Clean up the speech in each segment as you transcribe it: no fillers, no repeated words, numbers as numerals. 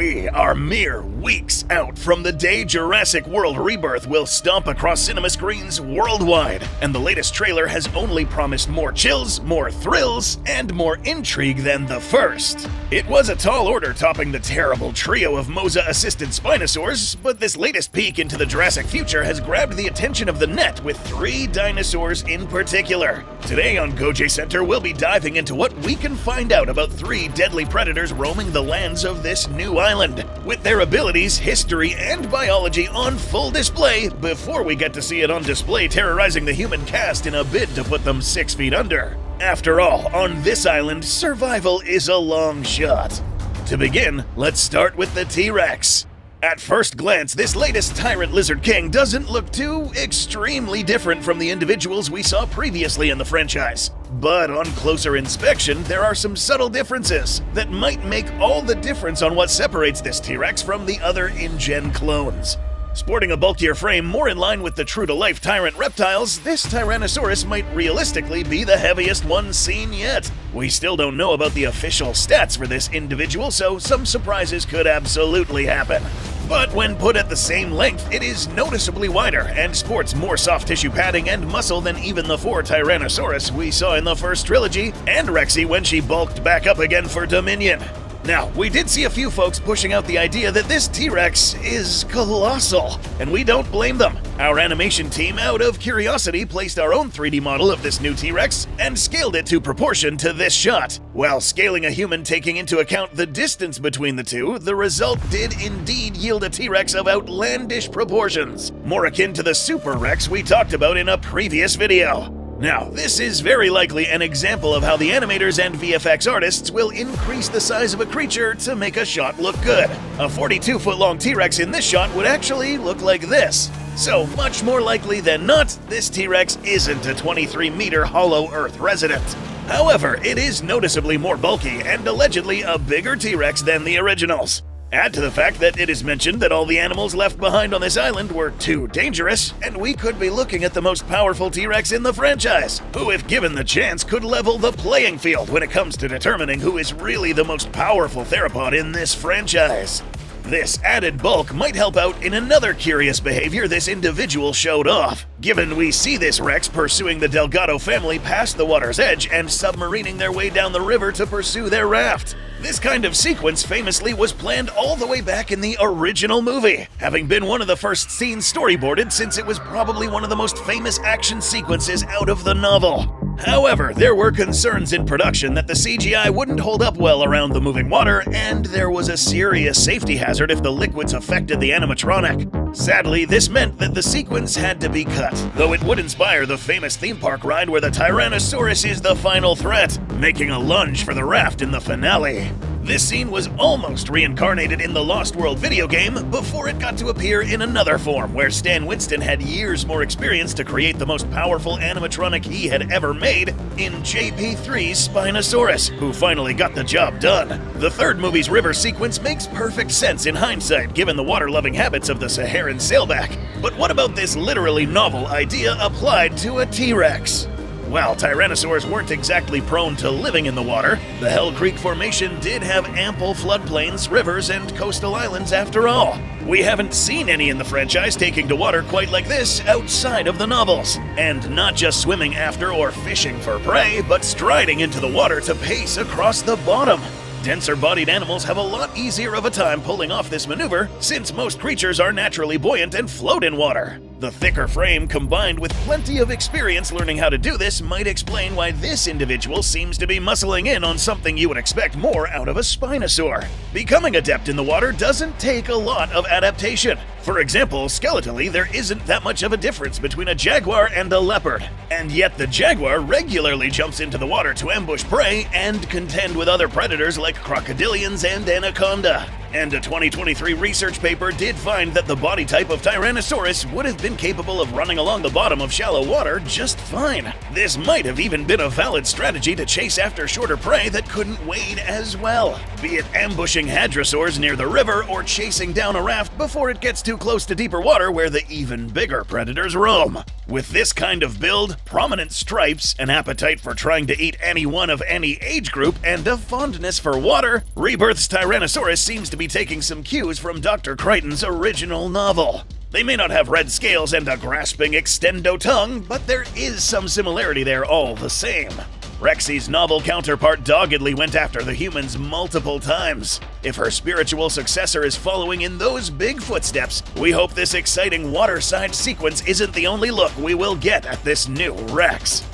We are mere weeks out from the day Jurassic World Rebirth will stomp across cinema screens worldwide, and the latest trailer has only promised more chills, more thrills, and more intrigue than the first. It was a tall order topping the terrible trio of Moza-assisted Spinosaurs, but this latest peek into the Jurassic future has grabbed the attention of the net with 3 dinosaurs in particular. Today on GoJ Center, we'll be diving into what we can find out about 3 deadly predators roaming the lands of this new island, with their abilities, history, and biology on full display before we get to see it on display terrorizing the human cast in a bid to put them 6 feet under. After all, on this island, survival is a long shot. To begin, let's start with the T-Rex. At first glance, this latest Tyrant Lizard King doesn't look too extremely different from the individuals we saw previously in the franchise. But on closer inspection, there are some subtle differences that might make all the difference on what separates this T-Rex from the other in-gen clones. Sporting a bulkier frame more in line with the true-to-life tyrant reptiles, this Tyrannosaurus might realistically be the heaviest one seen yet. We still don't know about the official stats for this individual, so some surprises could absolutely happen. But when put at the same length, it is noticeably wider and sports more soft tissue padding and muscle than even the 4 Tyrannosaurus we saw in the first trilogy, and Rexy when she bulked back up again for Dominion. Now, we did see a few folks pushing out the idea that this T-Rex is colossal, and we don't blame them. Our animation team, out of curiosity, placed our own 3D model of this new T-Rex and scaled it to proportion to this shot. While scaling a human taking into account the distance between the two, the result did indeed yield a T-Rex of outlandish proportions, more akin to the Super Rex we talked about in a previous video. Now, this is very likely an example of how the animators and VFX artists will increase the size of a creature to make a shot look good. A 42-foot-long T-Rex in this shot would actually look like this. So, much more likely than not, this T-Rex isn't a 23-meter Hollow Earth resident. However, it is noticeably more bulky and allegedly a bigger T-Rex than the originals. Add to the fact that it is mentioned that all the animals left behind on this island were too dangerous, and we could be looking at the most powerful T-Rex in the franchise, who, if given the chance, could level the playing field when it comes to determining who is really the most powerful theropod in this franchise. This added bulk might help out in another curious behavior this individual showed off, given we see this Rex pursuing the Delgado family past the water's edge and submarining their way down the river to pursue their raft. This kind of sequence famously was planned all the way back in the original movie, having been one of the first scenes storyboarded since it was probably one of the most famous action sequences out of the novel. However, there were concerns in production that the CGI wouldn't hold up well around the moving water, and there was a serious safety hazard if the liquids affected the animatronic. Sadly, this meant that the sequence had to be cut, though it would inspire the famous theme park ride where the Tyrannosaurus is the final threat, making a lunge for the raft in the finale. This scene was almost reincarnated in the Lost World video game before it got to appear in another form, where Stan Winston had years more experience to create the most powerful animatronic he had ever made in JP3's Spinosaurus, who finally got the job done. The third movie's river sequence makes perfect sense in hindsight, given the water-loving habits of the Saharan sailback. But what about this literally novel idea applied to a T-Rex? While Tyrannosaurs weren't exactly prone to living in the water, the Hell Creek Formation did have ample floodplains, rivers, and coastal islands after all. We haven't seen any in the franchise taking to water quite like this outside of the novels. And not just swimming after or fishing for prey, but striding into the water to pace across the bottom. Denser-bodied animals have a lot easier of a time pulling off this maneuver, since most creatures are naturally buoyant and float in water. The thicker frame, combined with plenty of experience learning how to do this, might explain why this individual seems to be muscling in on something you would expect more out of a Spinosaur. Becoming adept in the water doesn't take a lot of adaptation. For example, skeletally, there isn't that much of a difference between a jaguar and a leopard. And yet the jaguar regularly jumps into the water to ambush prey and contend with other predators like crocodilians and anaconda. And a 2023 research paper did find that the body type of Tyrannosaurus would have been capable of running along the bottom of shallow water just fine. This might have even been a valid strategy to chase after shorter prey that couldn't wade as well, be it ambushing hadrosaurs near the river or chasing down a raft before it gets too close to deeper water where the even bigger predators roam. With this kind of build, prominent stripes, an appetite for trying to eat anyone of any age group, and a fondness for water, Rebirth's Tyrannosaurus seems to be taking some cues from Dr. Crichton's original novel. They may not have red scales and a grasping extendo tongue, but there is some similarity there all the same. Rexy's novel counterpart doggedly went after the humans multiple times. If her spiritual successor is following in those big footsteps, we hope this exciting waterside sequence isn't the only look we will get at this new Rex.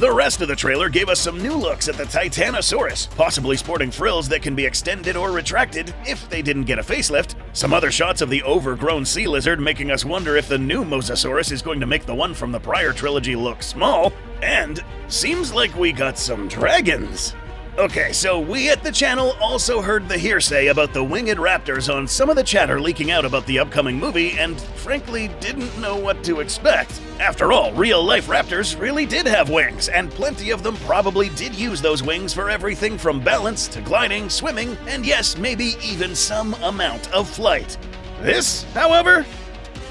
The rest of the trailer gave us some new looks at the Tyrannosaurus, possibly sporting frills that can be extended or retracted if they didn't get a facelift, some other shots of the overgrown sea lizard making us wonder if the new Mosasaurus is going to make the one from the prior trilogy look small, and seems like we got some dragons. Okay, so we at the channel also heard the hearsay about the winged raptors on some of the chatter leaking out about the upcoming movie and frankly didn't know what to expect. After all, real-life raptors really did have wings, and plenty of them probably did use those wings for everything from balance to gliding, swimming, and yes, maybe even some amount of flight. This, however,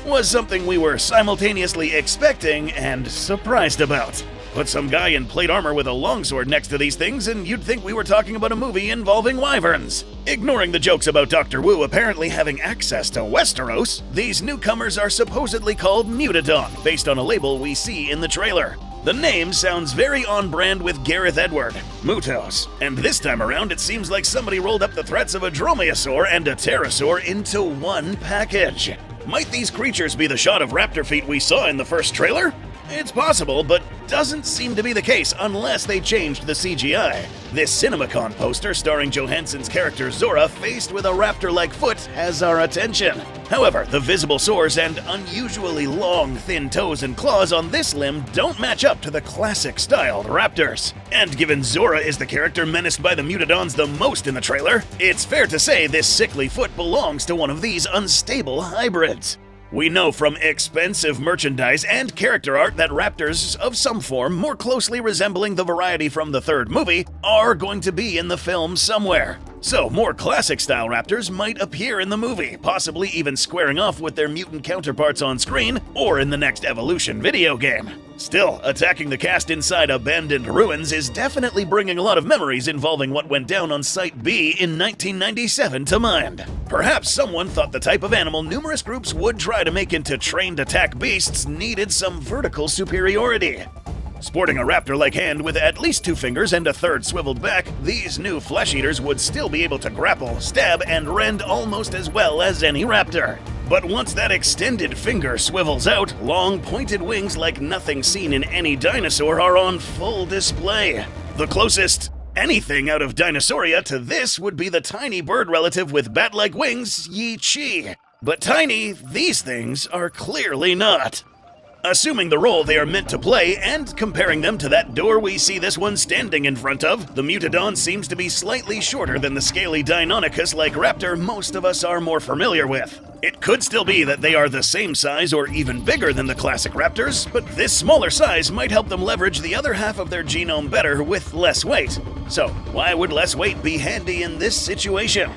was something we were simultaneously expecting and surprised about. Put some guy in plate armor with a longsword next to these things and you'd think we were talking about a movie involving wyverns. Ignoring the jokes about Dr. Wu apparently having access to Westeros, these newcomers are supposedly called Mutadon, based on a label we see in the trailer. The name sounds very on brand with Gareth Edward, Mutos, and this time around it seems like somebody rolled up the threats of a dromaeosaur and a pterosaur into one package. Might these creatures be the shot of raptor feet we saw in the first trailer? It's possible, but doesn't seem to be the case unless they changed the CGI. This CinemaCon poster starring Johansson's character Zora faced with a raptor-like foot has our attention. However, the visible sores and unusually long, thin toes and claws on this limb don't match up to the classic-styled raptors. And given Zora is the character menaced by the Mutadons the most in the trailer, it's fair to say this sickly foot belongs to one of these unstable hybrids. We know from expensive merchandise and character art that raptors of some form more closely resembling the variety from the third movie are going to be in the film somewhere. So more classic-style raptors might appear in the movie, possibly even squaring off with their mutant counterparts on screen or in the next Evolution video game. Still, attacking the cast inside abandoned ruins is definitely bringing a lot of memories involving what went down on Site B in 1997 to mind. Perhaps someone thought the type of animal numerous groups would try to make into trained attack beasts needed some vertical superiority. Sporting a raptor-like hand with at least 2 fingers and a third swiveled back, these new flesh-eaters would still be able to grapple, stab, and rend almost as well as any raptor. But once that extended finger swivels out, long pointed wings like nothing seen in any dinosaur are on full display. The closest anything out of Dinosauria to this would be the tiny bird relative with bat-like wings, Yi Chi. But tiny, these things are clearly not. Assuming the role they are meant to play and comparing them to that door we see this one standing in front of, the Mutadon seems to be slightly shorter than the scaly Deinonychus-like raptor most of us are more familiar with. It could still be that they are the same size or even bigger than the classic raptors, but this smaller size might help them leverage the other half of their genome better with less weight. So why would less weight be handy in this situation?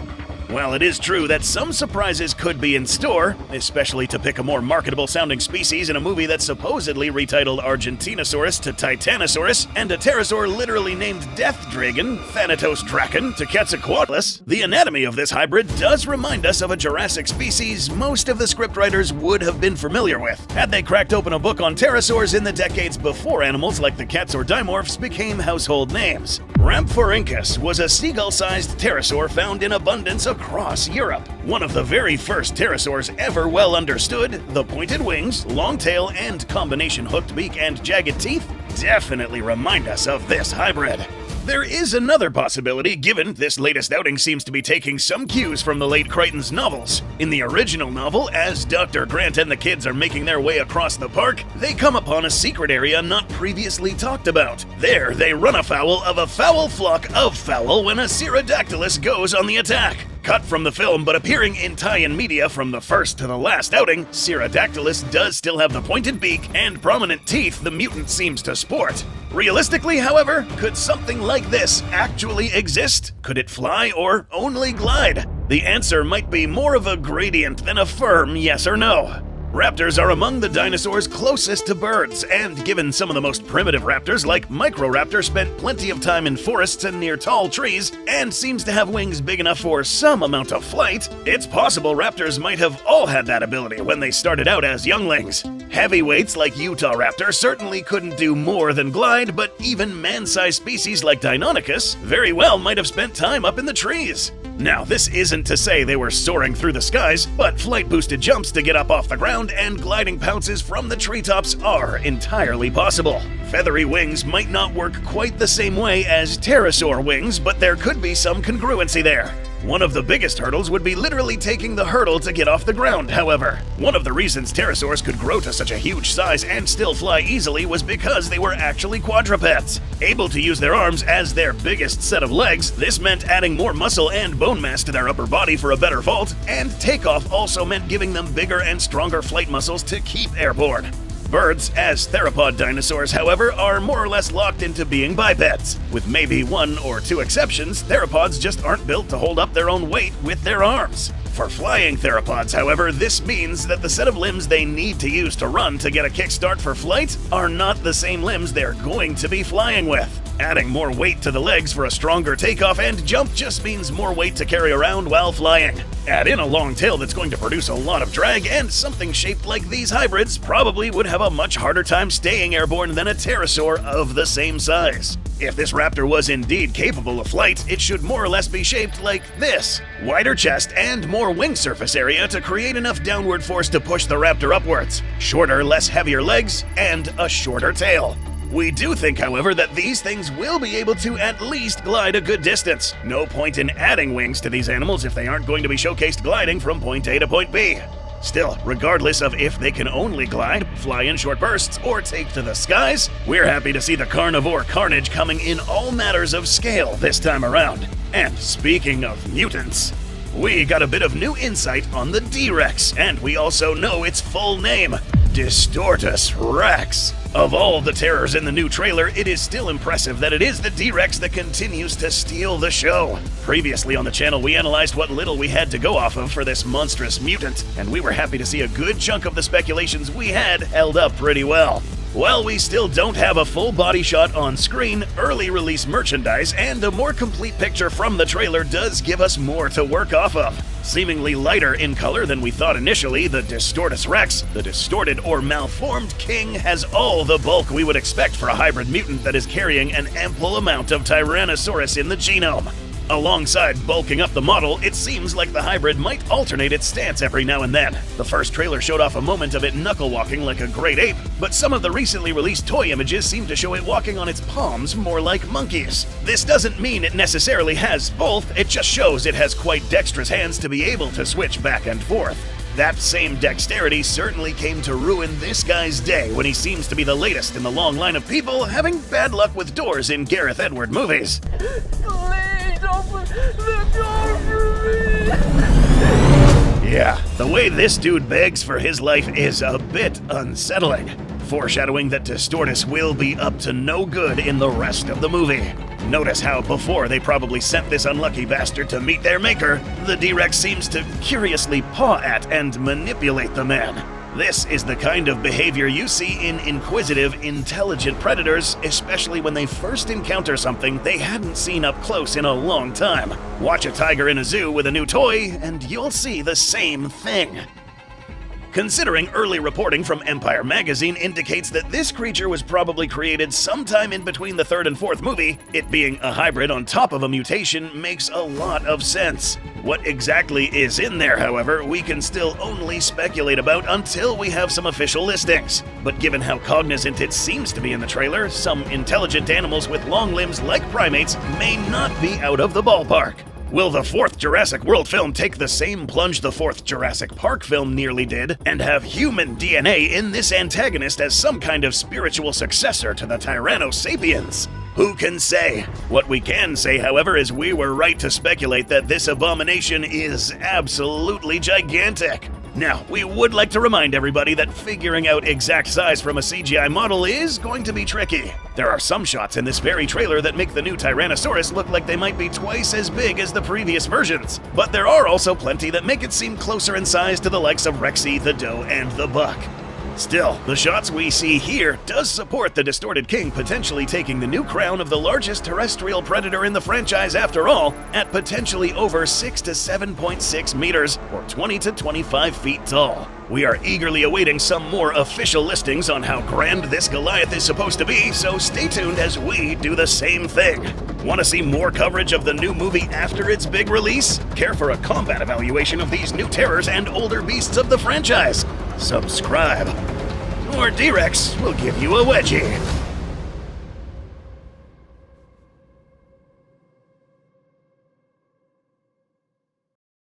Well, it is true that some surprises could be in store, especially to pick a more marketable-sounding species in a movie that's supposedly retitled Argentinosaurus to Titanosaurus, and a pterosaur literally named Death Dragon, Thanatos Draken, to Quetzalcoatlus. The anatomy of this hybrid does remind us of a Jurassic species most of the scriptwriters would have been familiar with, had they cracked open a book on pterosaurs in the decades before animals like the cats or dimorphs became household names. Rhamphorhynchus was a seagull-sized pterosaur found in abundance across Europe. One of the very first pterosaurs ever well understood, the pointed wings, long tail, and combination hooked beak and jagged teeth definitely remind us of this hybrid. There is another possibility, given this latest outing seems to be taking some cues from the late Crichton's novels. In the original novel, as Dr. Grant and the kids are making their way across the park, they come upon a secret area not previously talked about. There, they run afoul of a foul flock of fowl when a Pterodactylus goes on the attack. Cut from the film, but appearing in tie-in media from the first to the last outing, Pterodactylus does still have the pointed beak and prominent teeth the mutant seems to sport. Realistically, however, could something like this actually exist? Could it fly or only glide? The answer might be more of a gradient than a firm yes or no. Raptors are among the dinosaurs closest to birds, and given some of the most primitive raptors like Microraptor spent plenty of time in forests and near tall trees, and seems to have wings big enough for some amount of flight, it's possible raptors might have all had that ability when they started out as younglings. Heavyweights like Utahraptor certainly couldn't do more than glide, but even man-sized species like Deinonychus very well might have spent time up in the trees. Now, this isn't to say they were soaring through the skies, but flight-boosted jumps to get up off the ground and gliding pounces from the treetops are entirely possible. Feathery wings might not work quite the same way as pterosaur wings, but there could be some congruency there. One of the biggest hurdles would be literally taking the hurdle to get off the ground, however. One of the reasons pterosaurs could grow to such a huge size and still fly easily was because they were actually quadrupeds. Able to use their arms as their biggest set of legs, this meant adding more muscle and bone mass to their upper body for a better vault, and takeoff also meant giving them bigger and stronger flight muscles to keep airborne. Birds, as theropod dinosaurs, however, are more or less locked into being bipeds. With maybe one or two exceptions, theropods just aren't built to hold up their own weight with their arms. For flying theropods, however, this means that the set of limbs they need to use to run to get a kickstart for flight are not the same limbs they're going to be flying with. Adding more weight to the legs for a stronger takeoff and jump just means more weight to carry around while flying. Add in a long tail that's going to produce a lot of drag, and something shaped like these hybrids probably would have a much harder time staying airborne than a pterosaur of the same size. If this raptor was indeed capable of flight, it should more or less be shaped like this. Wider chest and more wing surface area to create enough downward force to push the raptor upwards. Shorter, less heavier legs, and a shorter tail. We do think, however, that these things will be able to at least glide a good distance. No point in adding wings to these animals if they aren't going to be showcased gliding from point A to point B. Still, regardless of if they can only glide, fly in short bursts, or take to the skies, we're happy to see the carnivore carnage coming in all matters of scale this time around. And speaking of mutants, we got a bit of new insight on the D-Rex, and we also know its full name, Distortus Rex. Of all the terrors in the new trailer, it is still impressive that it is the D-Rex that continues to steal the show. Previously on the channel, we analyzed what little we had to go off of for this monstrous mutant, and we were happy to see a good chunk of the speculations we had held up pretty well. While we still don't have a full body shot on screen, early release merchandise and a more complete picture from the trailer does give us more to work off of. Seemingly lighter in color than we thought initially, the Distortus Rex, the distorted or malformed king, has all the bulk we would expect for a hybrid mutant that is carrying an ample amount of Tyrannosaurus in the genome. Alongside bulking up the model, it seems like the hybrid might alternate its stance every now and then. The first trailer showed off a moment of it knuckle-walking like a great ape, but some of the recently released toy images seem to show it walking on its palms more like monkeys. This doesn't mean it necessarily has both, it just shows it has quite dexterous hands to be able to switch back and forth. That same dexterity certainly came to ruin this guy's day when he seems to be the latest in the long line of people having bad luck with doors in Gareth Edward movies. Please open the door for me! Yeah, the way this dude begs for his life is a bit unsettling, foreshadowing that Distortus will be up to no good in the rest of the movie. Notice how before they probably sent this unlucky bastard to meet their maker, the D-Rex seems to curiously paw at and manipulate the man. This is the kind of behavior you see in inquisitive, intelligent predators, especially when they first encounter something they hadn't seen up close in a long time. Watch a tiger in a zoo with a new toy, and you'll see the same thing. Considering early reporting from Empire magazine indicates that this creature was probably created sometime in between the third and fourth movie, it being a hybrid on top of a mutation makes a lot of sense. What exactly is in there, however, we can still only speculate about until we have some official listings. But given how cognizant it seems to be in the trailer, some intelligent animals with long limbs like primates may not be out of the ballpark. Will the fourth Jurassic World film take the same plunge the fourth Jurassic Park film nearly did, and have human DNA in this antagonist as some kind of spiritual successor to the Tyrannosapiens? Who can say? What we can say, however, is we were right to speculate that this abomination is absolutely gigantic. Now, we would like to remind everybody that figuring out exact size from a CGI model is going to be tricky. There are some shots in this very trailer that make the new Tyrannosaurus look like they might be twice as big as the previous versions, but there are also plenty that make it seem closer in size to the likes of Rexy, the Doe, and the Buck. Still, the shots we see here does support the Distorted King potentially taking the new crown of the largest terrestrial predator in the franchise after all, at potentially over 6 to 7.6 meters, or 20 to 25 feet tall. We are eagerly awaiting some more official listings on how grand this Goliath is supposed to be, so stay tuned as we do the same thing. Want to see more coverage of the new movie after its big release? Care for a combat evaluation of these new terrors and older beasts of the franchise? Subscribe, or D-Rex will give you a wedgie.